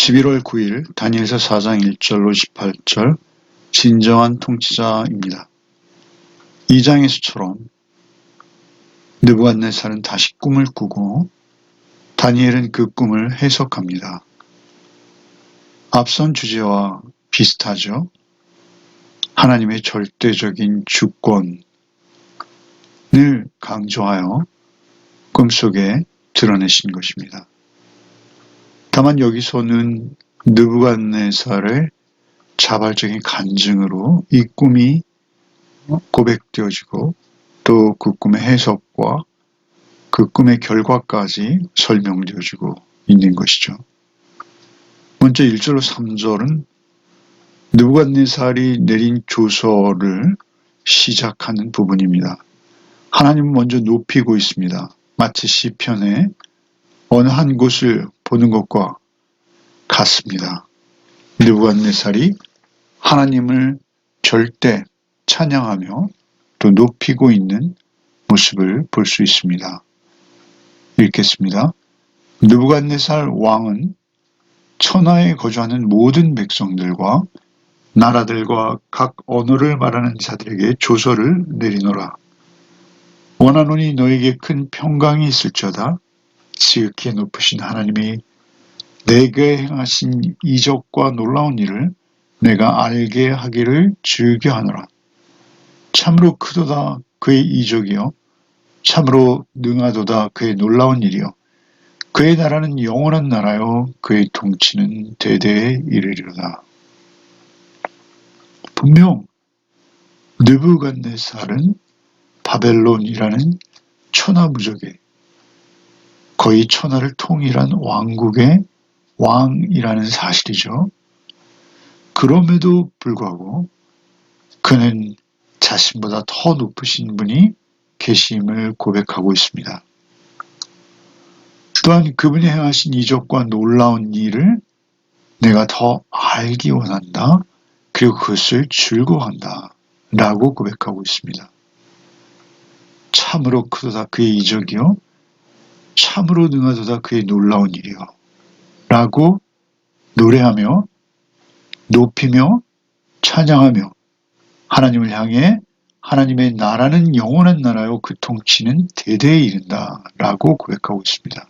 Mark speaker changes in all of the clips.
Speaker 1: 11월 9일 다니엘서 4장 1절로 18절 진정한 통치자입니다. 2장에서처럼 느부갓네살은 다시 꿈을 꾸고 다니엘은 그 꿈을 해석합니다. 앞선 주제와 비슷하죠. 하나님의 절대적인 주권을 강조하여 꿈속에 드러내신 것입니다. 다만 여기서는 느부갓네살의 자발적인 간증으로 이 꿈이 고백되어지고 또 그 꿈의 해석과 그 꿈의 결과까지 설명되어지고 있는 것이죠. 먼저 1절로 3절은 느부갓네살이 내린 조서를 시작하는 부분입니다. 하나님은 먼저 높이고 있습니다. 마치 시편의 어느 한 곳을 보는 것과 같습니다. 느부갓네살이 하나님을 절대 찬양하며 또 높이고 있는 모습을 볼 수 있습니다. 읽겠습니다. 느부갓네살 왕은 천하에 거주하는 모든 백성들과 나라들과 각 언어를 말하는 자들에게 조서를 내리노라. 원하노니 너에게 큰 평강이 있을지어다. 지극히 높으신 하나님이 내게 행하신 이적과 놀라운 일을 내가 알게 하기를 즐겨하노라. 참으로 크도다 그의 이적이요 참으로 능하도다 그의 놀라운 일이요 그의 나라는 영원한 나라요 그의 통치는 대대에 이르리로다. 분명 느부갓네살은 바벨론이라는 천하무적의 거의 천하를 통일한 왕국의 왕이라는 사실이죠. 그럼에도 불구하고 그는 자신보다 더 높으신 분이 계심을 고백하고 있습니다. 또한 그분이 행하신 이적과 놀라운 일을 내가 더 알기 원한다. 그리고 그것을 즐거워한다. 라고 고백하고 있습니다. 참으로 크도다 그의 이적이요 참으로 능하도다 그의 놀라운 일이요 라고 노래하며 높이며 찬양하며 하나님을 향해 하나님의 나라는 영원한 나라요 그 통치는 대대에 이른다 라고 고백하고 있습니다.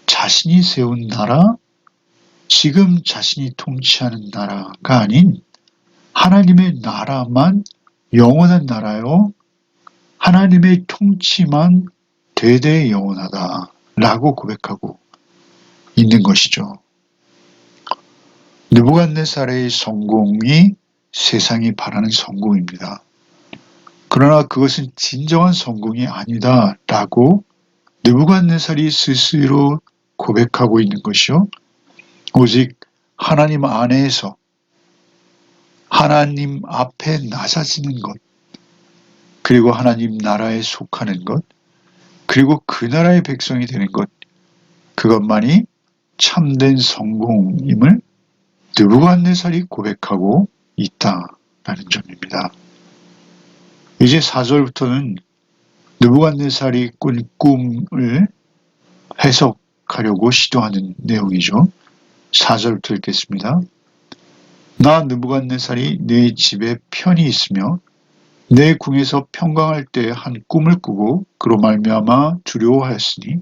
Speaker 1: 자신이 세운 나라, 지금 자신이 통치하는 나라가 아닌 하나님의 나라만 영원한 나라요 하나님의 통치만 대대에 영원하다 라고 고백하고 있는 것이죠. 느부갓네살의 성공이 세상이 바라는 성공입니다. 그러나 그것은 진정한 성공이 아니다 라고 느부갓네살이 스스로 고백하고 있는 것이요. 오직 하나님 안에서 하나님 앞에 낮아지는 것, 그리고 하나님 나라에 속하는 것, 그리고 그 나라의 백성이 되는 것, 그것만이 참된 성공임을 느부갓네살이 고백하고 있다라는 점입니다. 이제 4절부터는 느부갓네살이 꾼 꿈을 해석하려고 시도하는 내용이죠. 4절부터 읽겠습니다. 나 느부갓네살이 내 집에 편히 있으며 내 궁에서 평강할 때 한 꿈을 꾸고 그로 말미암아 두려워하였으니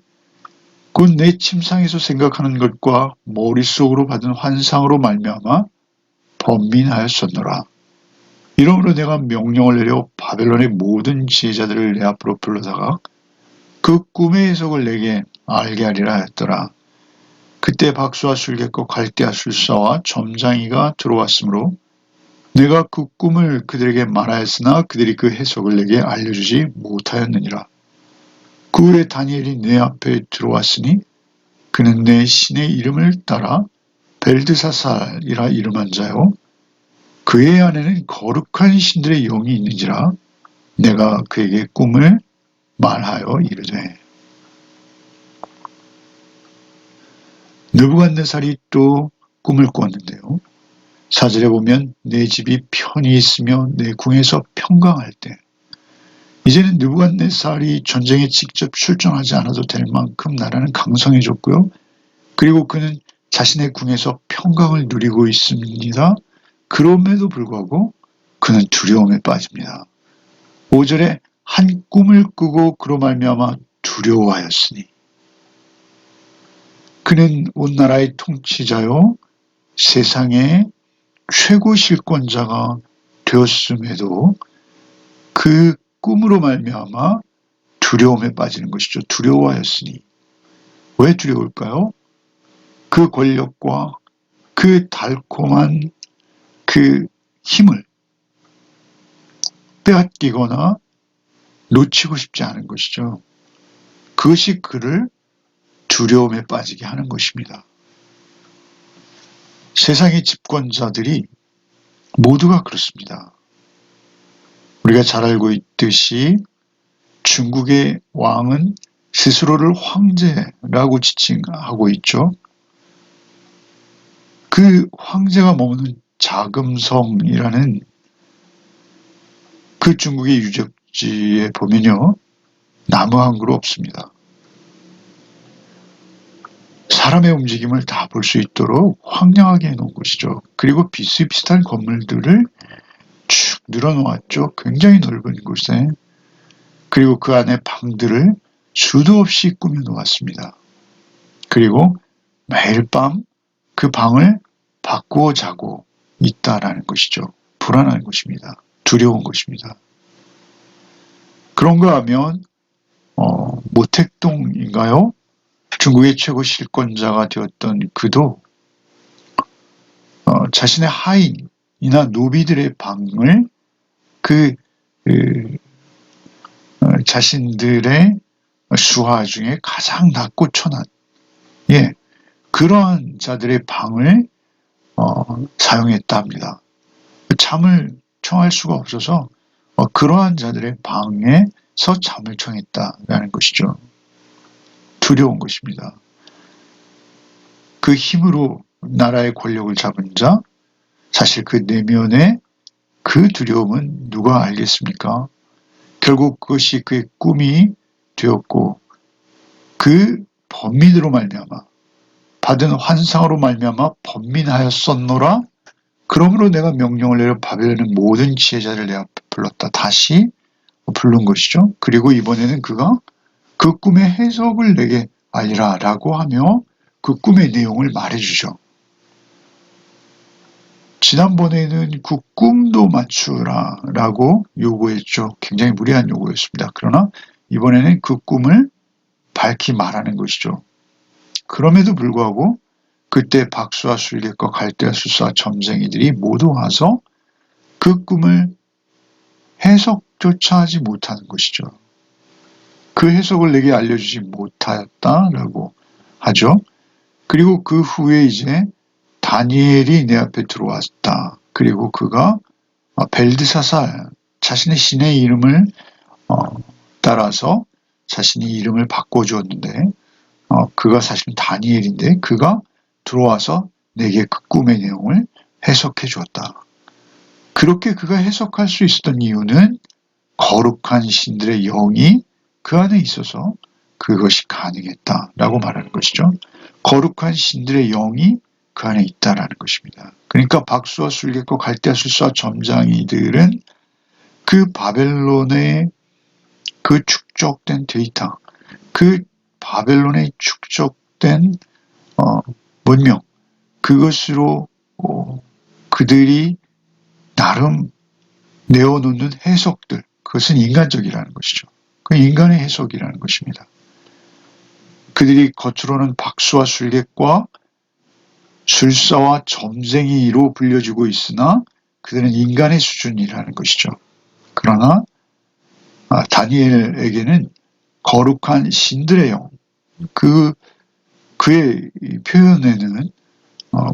Speaker 1: 곧 내 침상에서 생각하는 것과 머릿속으로 받은 환상으로 말미암아 번민하였었노라. 이러므로 내가 명령을 내려 바벨론의 모든 지혜자들을 내 앞으로 불러다가 그 꿈의 해석을 내게 알게 하리라 했더라. 그때 박수와 술객과 갈대아 술사와 점장이가 들어왔으므로 내가 그 꿈을 그들에게 말하였으나 그들이 그 해석을 내게 알려주지 못하였느니라. 그 후에 다니엘이 내 앞에 들어왔으니 그는 내 신의 이름을 따라 벨드사살이라 이름한 자요 그의 안에는 거룩한 신들의 영이 있는지라 내가 그에게 꿈을 말하여 이르되. 느부갓네살이 또 꿈을 꾸었는데요. 4절에 보면 내 집이 편히 있으며 내 궁에서 평강할 때, 이제는 느부갓네살이 전쟁에 직접 출전하지 않아도 될 만큼 나라는 강성해졌고요. 그리고 그는 자신의 궁에서 평강을 누리고 있습니다. 그럼에도 불구하고 그는 두려움에 빠집니다. 5절에 한 꿈을 꾸고 그로 말미암아 두려워하였으니 그는 온 나라의 통치자요 세상의 최고 실권자가 되었음에도 그 꿈으로 말미암아 두려움에 빠지는 것이죠. 두려워하였으니. 왜 두려울까요? 그 권력과 그 달콤한 그 힘을 빼앗기거나 놓치고 싶지 않은 것이죠. 그것이 그를 두려움에 빠지게 하는 것입니다. 세상의 집권자들이 모두가 그렇습니다. 우리가 잘 알고 있듯이 중국의 왕은 스스로를 황제라고 지칭하고 있죠. 그 황제가 머무는 자금성이라는 그 중국의 유적지에 보면요. 나무 한 그루 없습니다. 사람의 움직임을 다 볼 수 있도록 황량하게 해놓은 곳이죠. 그리고 비슷비슷한 건물들을 쭉 늘어놓았죠. 굉장히 넓은 곳에. 그리고 그 안에 방들을 수도 없이 꾸며놓았습니다. 그리고 매일 밤 그 방을 바꾸어 자고 있다라는 것이죠. 불안한 것입니다. 두려운 것입니다. 그런가 하면 모택동인가요? 중국의 최고 실권자가 되었던 그도 자신의 하인이나 노비들의 방을 그 자신들의 수하 중에 가장 낮고 천한 그러한 자들의 방을 사용했다 합니다. 잠을 청할 수가 없어서 그러한 자들의 방에서 잠을 청했다라는 것이죠. 두려운 것입니다. 그 힘으로 나라의 권력을 잡은 자, 사실 그 내면의 그 두려움은 누가 알겠습니까? 결국 그것이 그의 꿈이 되었고 그 번민으로 말미암아 받은 환상으로 말미암아 번민하였었노라. 그러므로 내가 명령을 내려 바벨론의 모든 지혜자를 내 앞에 불렀다. 다시 부른 것이죠. 그리고 이번에는 그가 그 꿈의 해석을 내게 알리라 라고 하며 그 꿈의 내용을 말해주죠. 지난번에는 그 꿈도 맞추라 라고 요구했죠. 굉장히 무리한 요구였습니다. 그러나 이번에는 그 꿈을 밝히 말하는 것이죠. 그럼에도 불구하고 그때 박수와 술객과 갈대와 술사와 점쟁이들이 모두 와서 그 꿈을 해석조차 하지 못하는 것이죠. 그 해석을 내게 알려주지 못하였다라고 하죠. 그리고 그 후에 이제 다니엘이 내 앞에 들어왔다. 그리고 그가 벨드사살, 자신의 신의 이름을 따라서 자신이 이름을 바꿔주었는데 그가 사실 다니엘인데 그가 들어와서 내게 그 꿈의 내용을 해석해 주었다. 그렇게 그가 해석할 수 있었던 이유는 거룩한 신들의 영이 그 안에 있어서 그것이 가능했다라고 말하는 것이죠. 거룩한 신들의 영이 그 안에 있다라는 것입니다. 그러니까 박수와 술객과 갈대아 술사와 점장이들은 그 바벨론의 그 축적된 데이터, 그 바벨론의 축적된 문명, 그것으로 그들이 나름 내어놓는 해석들, 그것은 인간적이라는 것이죠. 그 인간의 해석이라는 것입니다. 그들이 겉으로는 박수와 술객과 술사와 점쟁이로 불려지고 있으나 그들은 인간의 수준이라는 것이죠. 그러나 다니엘에게는 거룩한 신들의 영, 그의 표현에는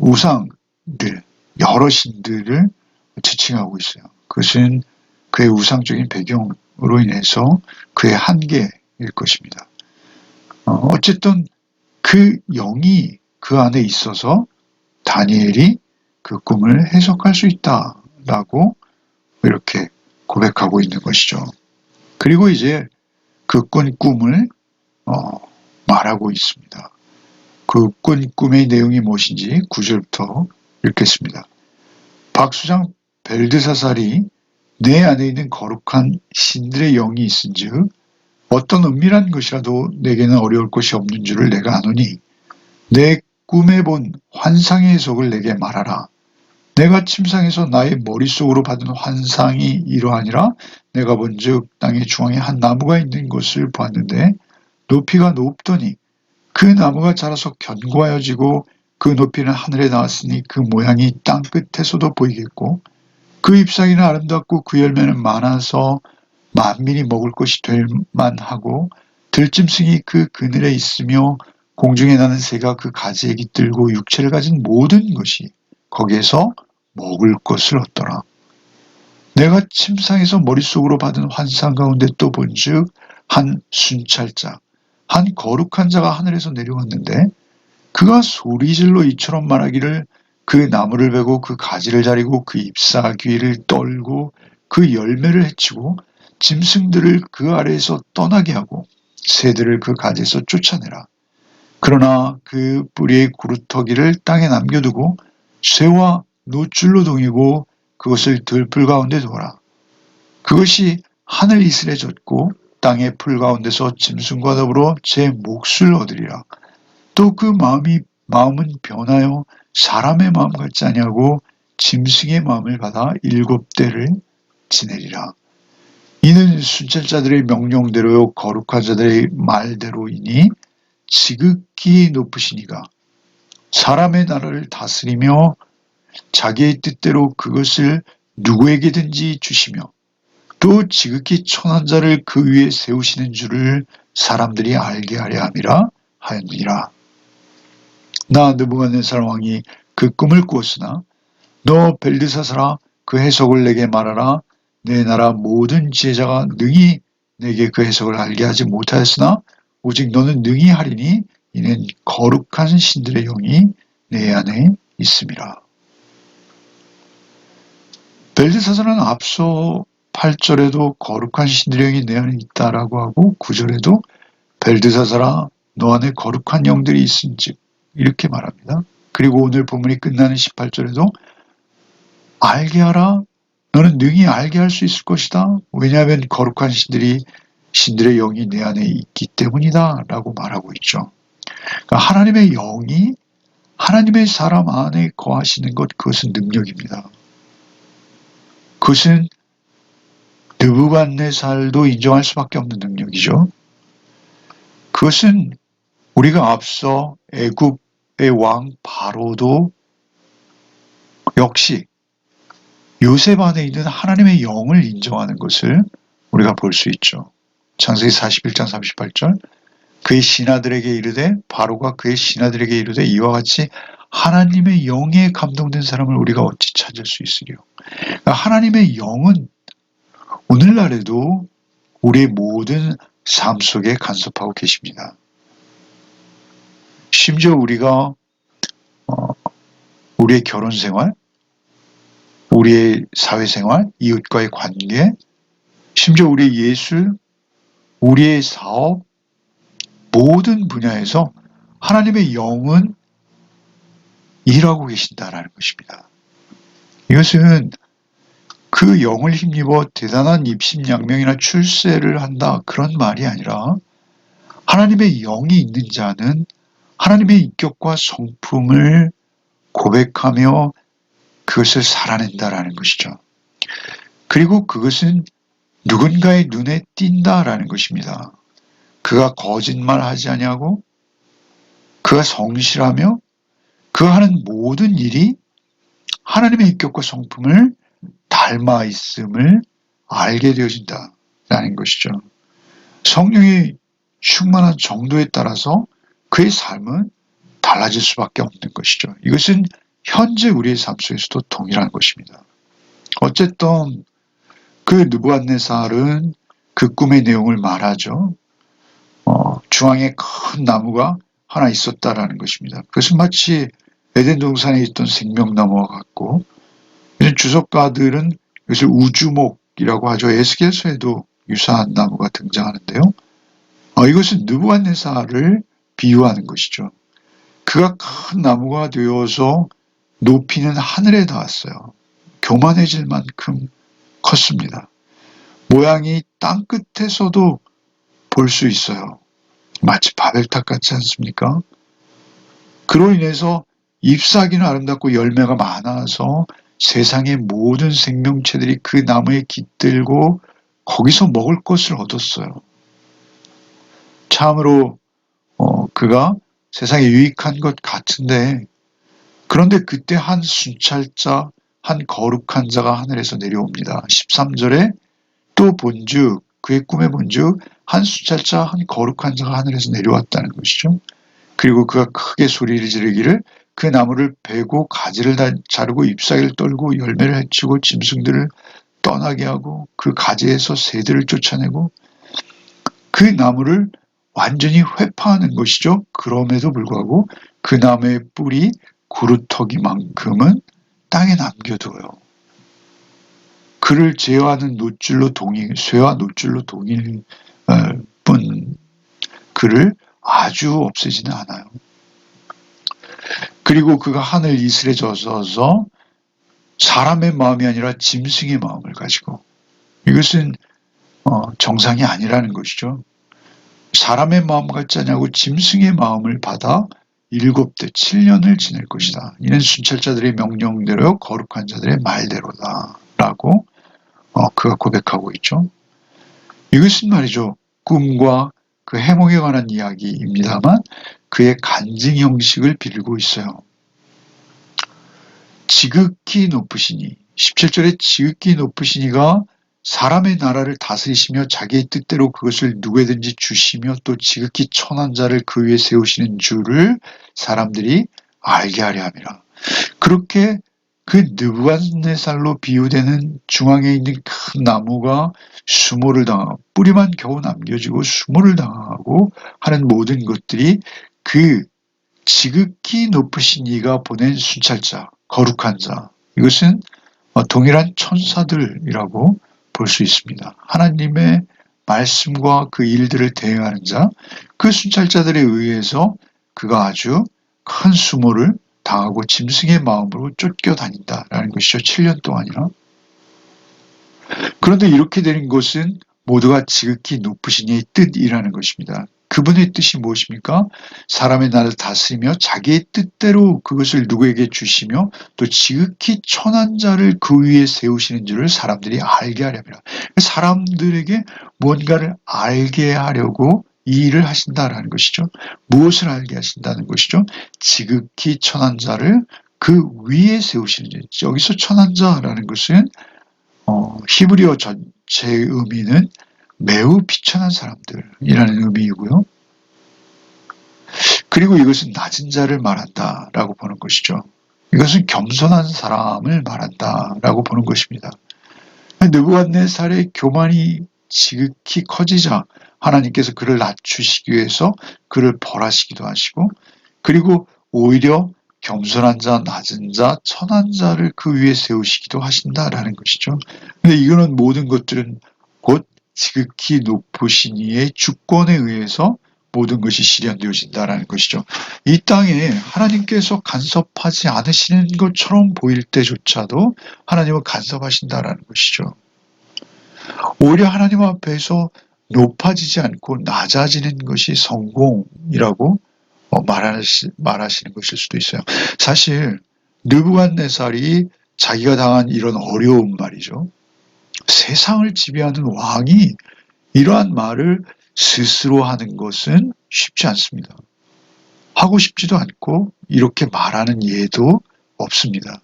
Speaker 1: 우상들, 여러 신들을 지칭하고 있어요. 그것은 그의 우상적인 배경으로 인해서 그의 한계일 것입니다. 어쨌든 그 영이 그 안에 있어서 다니엘이 그 꿈을 해석할 수 있다라고 이렇게 고백하고 있는 것이죠. 그리고 이제 그 꾼 꿈을 말하고 있습니다. 그 꿈의 내용이 무엇인지 9절부터 읽겠습니다. 박수장 벨드사살이 내 안에 있는 거룩한 신들의 영이 있은즉 어떤 은밀한 것이라도 내게는 어려울 것이 없는 줄을 내가 아노니 내 꿈에 본 환상의 해석을 내게 말하라. 내가 침상에서 나의 머릿속으로 받은 환상이 이러하니라. 내가 본즉 땅의 중앙에 한 나무가 있는 것을 보았는데 높이가 높더니 그 나무가 자라서 견고하여지고 그 높이는 하늘에 나왔으니 그 모양이 땅 끝에서도 보이겠고 그 잎사귀는 아름답고 그 열매는 많아서 만민이 먹을 것이 될 만하고 들짐승이 그 그늘에 있으며 공중에 나는 새가 그 가지에 깃들고 육체를 가진 모든 것이 거기에서 먹을 것을 얻더라. 내가 침상에서 머릿속으로 받은 환상 가운데 또 본즉 한 순찰자, 한 거룩한 자가 하늘에서 내려왔는데 그가 소리질러 이처럼 말하기를 그 나무를 베고 그 가지를 자르고 그 잎사귀를 떨고 그 열매를 해치고 짐승들을 그 아래에서 떠나게 하고 새들을 그 가지에서 쫓아내라. 그러나 그 뿌리의 구루터기를 땅에 남겨두고 쇠와 노줄로 동이고 그것을 들풀 가운데 둬라. 그것이 하늘 이슬에 젖고 땅의 풀 가운데서 짐승과 더불어 제 몫을 얻으리라. 또 그 마음은 변하여 사람의 마음 같지 아니하고 짐승의 마음을 받아 7대를 지내리라. 이는 순찰자들의 명령대로요 거룩한 자들의 말대로이니 지극히 높으시니가 사람의 나라를 다스리며 자기의 뜻대로 그것을 누구에게든지 주시며 또 지극히 천한 자를 그 위에 세우시는 줄을 사람들이 알게 하려 함이라 하였느니라. 나 느부갓네살 왕이 그 꿈을 꾸었으나 너 벨드사살아 그 해석을 내게 말하라. 내 나라 모든 지혜자가 능히 내게 그 해석을 알게 하지 못하였으나 오직 너는 능히 하리니 이는 거룩한 신들의 영이 내 안에 있음이라. 벨드사살은 앞서 8절에도 거룩한 신들의 영이 내 안에 있다라고 하고 9절에도 벨드사살아 너 안에 거룩한 영들이 있은즉 이렇게 말합니다. 그리고 오늘 본문이 끝나는 18절에도 알게 하라. 너는 능히 알게 할 수 있을 것이다. 왜냐하면 거룩한 신들의 영이 내 안에 있기 때문이다 라고 말하고 있죠. 그러니까 하나님의 영이 하나님의 사람 안에 거하시는 것, 그것은 능력입니다. 그것은 느부갓네살도 인정할 수밖에 없는 능력이죠. 그것은 우리가 앞서 애굽의 왕 바로도 역시 요셉 안에 있는 하나님의 영을 인정하는 것을 우리가 볼 수 있죠. 창세기 41장 38절 그의 신하들에게 이르되 바로가 그의 신하들에게 이르되 이와 같이 하나님의 영에 감동된 사람을 우리가 어찌 찾을 수 있으리요. 그러니까 하나님의 영은 오늘날에도 우리의 모든 삶 속에 간섭하고 계십니다. 심지어 우리가 우리의 결혼 생활, 우리의 사회생활, 이웃과의 관계, 심지어 우리의 예술, 우리의 사업, 모든 분야에서 하나님의 영은 일하고 계신다라는 것입니다. 이것은 그 영을 힘입어 대단한 입신양명이나 출세를 한다 그런 말이 아니라 하나님의 영이 있는 자는 하나님의 인격과 성품을 고백하며 그것을 살아낸다라는 것이죠. 그리고 그것은 누군가의 눈에 띈다라는 것입니다. 그가 거짓말하지 아니하고 그가 성실하며 그가 하는 모든 일이 하나님의 인격과 성품을 닮아 있음을 알게 되어진다라는 것이죠. 성령이 충만한 정도에 따라서 그의 삶은 달라질 수밖에 없는 것이죠. 이것은 현재 우리의 삶 속에서도 동일한 것입니다. 어쨌든 그 느부갓네살은 그 꿈의 내용을 말하죠. 중앙에 큰 나무가 하나 있었다라는 것입니다. 그것은 마치 에덴 동산에 있던 생명나무와 같고 주석가들은 이것을 우주목이라고 하죠. 에스겔서에도 유사한 나무가 등장하는데요. 이것은 느부갓네살을 비유하는 것이죠. 그가 큰 나무가 되어서 높이는 하늘에 닿았어요. 교만해질 만큼 컸습니다. 모양이 땅 끝에서도 볼 수 있어요. 마치 바벨탑 같지 않습니까? 그로 인해서 잎사귀는 아름답고 열매가 많아서 세상의 모든 생명체들이 그 나무에 깃들고 거기서 먹을 것을 얻었어요. 참으로 그가 세상에 유익한 것 같은데, 그런데 그때 한 순찰자, 한 거룩한 자가 하늘에서 내려옵니다. 13절에 또 본즉, 그의 꿈에 본즉 한 순찰자, 한 거룩한 자가 하늘에서 내려왔다는 것이죠. 그리고 그가 크게 소리를 지르기를 그 나무를 베고 가지를 자르고 잎사귀를 떨고 열매를 해치고 짐승들을 떠나게 하고 그 가지에서 새들을 쫓아내고 그 나무를 완전히 회파하는 것이죠. 그럼에도 불구하고 그 나무의 뿌리 구루터기만큼은 땅에 남겨두어요. 그를 제어하는 노줄로 쇠와 노줄로 동일 뿐 그를 아주 없애지는 않아요. 그리고 그가 하늘 이슬에 젖어서 사람의 마음이 아니라 짐승의 마음을 가지고, 이것은 정상이 아니라는 것이죠. 사람의 마음 같지 않냐고 짐승의 마음을 받아 7대 7년을 지낼 것이다. 이는 순찰자들의 명령대로 거룩한 자들의 말대로다. 라고 그가 고백하고 있죠. 이것은 말이죠. 꿈과 그 해몽에 관한 이야기입니다만 그의 간증 형식을 빌고 있어요. 지극히 높으시니, 17절에 지극히 높으시니가 사람의 나라를 다스리시며 자기의 뜻대로 그것을 누구에든지 주시며 또 지극히 천한 자를 그 위에 세우시는 줄을 사람들이 알게 하려 함이라. 그렇게 그 느부갓네살로 비유되는 중앙에 있는 큰 나무가 수모를 당하고 뿌리만 겨우 남겨지고 수모를 당하고 하는 모든 것들이 그 지극히 높으신 이가 보낸 순찰자, 거룩한 자, 이것은 동일한 천사들이라고 볼 수 있습니다. 하나님의 말씀과 그 일들을 대행하는 자, 그 순찰자들에 의해서 그가 아주 큰 수모를 당하고 짐승의 마음으로 쫓겨다닌다라는 것이죠. 7년 동안이나. 그런데 이렇게 되는 것은 모두가 지극히 높으신 이의 뜻이라는 것입니다. 그분의 뜻이 무엇입니까? 사람의 나라를 다스리며 자기의 뜻대로 그것을 누구에게 주시며 또 지극히 천한 자를 그 위에 세우시는 줄을 사람들이 알게 하려면, 사람들에게 뭔가를 알게 하려고 이 일을 하신다라는 것이죠. 무엇을 알게 하신다는 것이죠? 지극히 천한 자를 그 위에 세우시는 줄. 여기서 천한 자라는 것은 히브리어 전체의 의미는 매우 비천한 사람들이라는 의미이고요. 그리고 이것은 낮은 자를 말한다라고 보는 것이죠. 이것은 겸손한 사람을 말한다라고 보는 것입니다. 느부갓네살의 교만이 지극히 커지자 하나님께서 그를 낮추시기 위해서 그를 벌하시기도 하시고, 그리고 오히려 겸손한 자, 낮은 자, 천한 자를 그 위에 세우시기도 하신다라는 것이죠. 근데 이거는 모든 것들은 곧 지극히 높으신 이의 주권에 의해서 모든 것이 실현되어진다라는 것이죠. 이 땅에 하나님께서 간섭하지 않으시는 것처럼 보일 때조차도 하나님은 간섭하신다라는 것이죠. 오히려 하나님 앞에서 높아지지 않고 낮아지는 것이 성공이라고 말하시는 것일 수도 있어요. 사실 느부갓네살이 자기가 당한 이런 어려운 말이죠. 세상을 지배하는 왕이 이러한 말을 스스로 하는 것은 쉽지 않습니다. 하고 싶지도 않고 이렇게 말하는 예도 없습니다.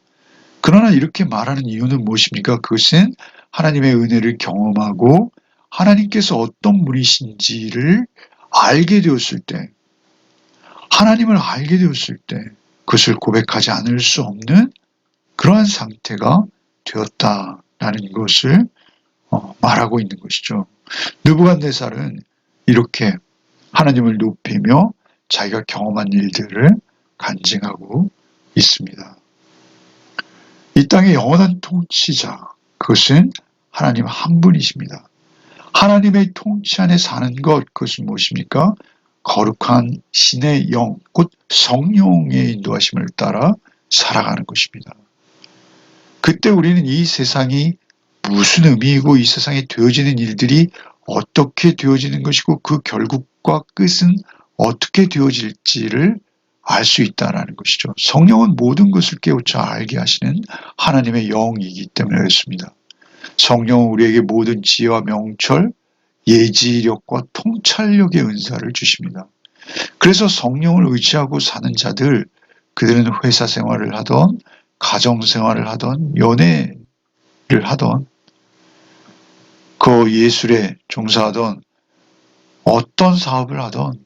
Speaker 1: 그러나 이렇게 말하는 이유는 무엇입니까? 그것은 하나님의 은혜를 경험하고 하나님께서 어떤 분이신지를 알게 되었을 때, 하나님을 알게 되었을 때 그것을 고백하지 않을 수 없는 그러한 상태가 되었다라는 것을 말하고 있는 것이죠. 느부갓네살은 이렇게 하나님을 높이며 자기가 경험한 일들을 간증하고 있습니다. 이 땅의 영원한 통치자, 그것은 하나님 한 분이십니다. 하나님의 통치 안에 사는 것, 그것은 무엇입니까? 거룩한 신의 영, 곧 성령의 인도하심을 따라 살아가는 것입니다. 그때 우리는 이 세상이 무슨 의미이고 이 세상에 되어지는 일들이 어떻게 되어지는 것이고 그 결국과 끝은 어떻게 되어질지를 알 수 있다는 것이죠. 성령은 모든 것을 깨우쳐 알게 하시는 하나님의 영이기 때문에 그렇습니다. 성령은 우리에게 모든 지혜와 명철, 예지력과 통찰력의 은사를 주십니다. 그래서 성령을 의지하고 사는 자들, 그들은 회사 생활을 하던, 가정 생활을 하던, 연애를 하던, 그 예술에 종사하던, 어떤 사업을 하던,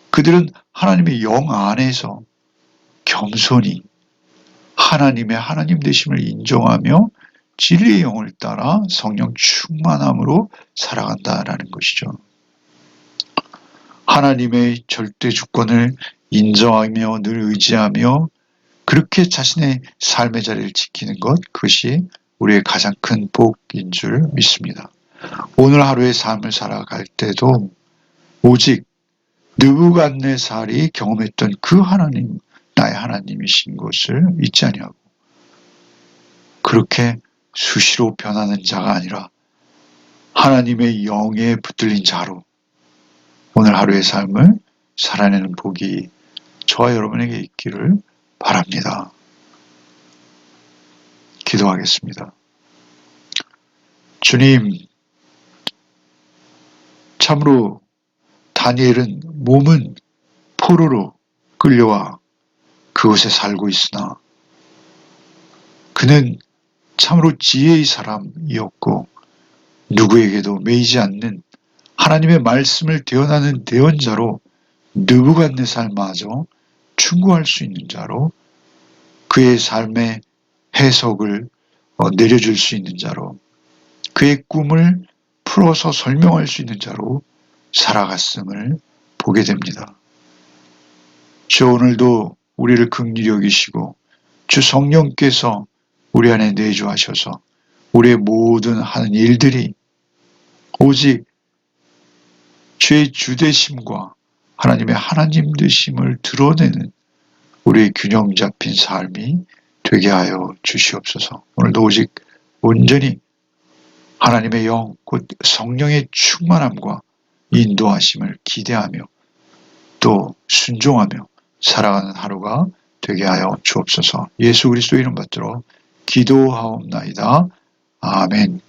Speaker 1: 그들은 하나님의 영 안에서 겸손히 하나님의 하나님 되심을 인정하며 진리의 영을 따라 성령 충만함으로 살아간다라는 것이죠. 하나님의 절대 주권을 인정하며 늘 의지하며 그렇게 자신의 삶의 자리를 지키는 것, 그것이 우리의 가장 큰 복인 줄 믿습니다. 오늘 하루의 삶을 살아갈 때도 오직 느부갓네살이 경험했던 그 하나님, 나의 하나님이신 것을 잊지 아니하고 그렇게 수시로 변하는 자가 아니라 하나님의 영에 붙들린 자로 오늘 하루의 삶을 살아내는 복이 저와 여러분에게 있기를 바랍니다. 기도하겠습니다. 주님, 참으로 다니엘은 몸은 포로로 끌려와 그곳에 살고 있으나 그는 참으로 지혜의 사람이었고 누구에게도 매이지 않는 하나님의 말씀을 대언하는 대언자로 느부갓네살마저 충고할 수 있는 자로 그의 삶의 해석을 내려줄 수 있는 자로 그의 꿈을 풀어서 설명할 수 있는 자로 살아갔음을 보게 됩니다. 주 오늘도 우리를 긍휼히 여기시고 주 성령께서 우리 안에 내주하셔서 우리의 모든 하는 일들이 오직 주의 주되심과 하나님의 하나님 되심을 드러내는 우리의 균형 잡힌 삶이 되게 하여 주시옵소서. 오늘도 오직 온전히 하나님의 영, 곧 성령의 충만함과 인도하심을 기대하며 또 순종하며 살아가는 하루가 되게 하여 주옵소서. 예수 그리스도 이름 받들어 기도하옵나이다. 아멘.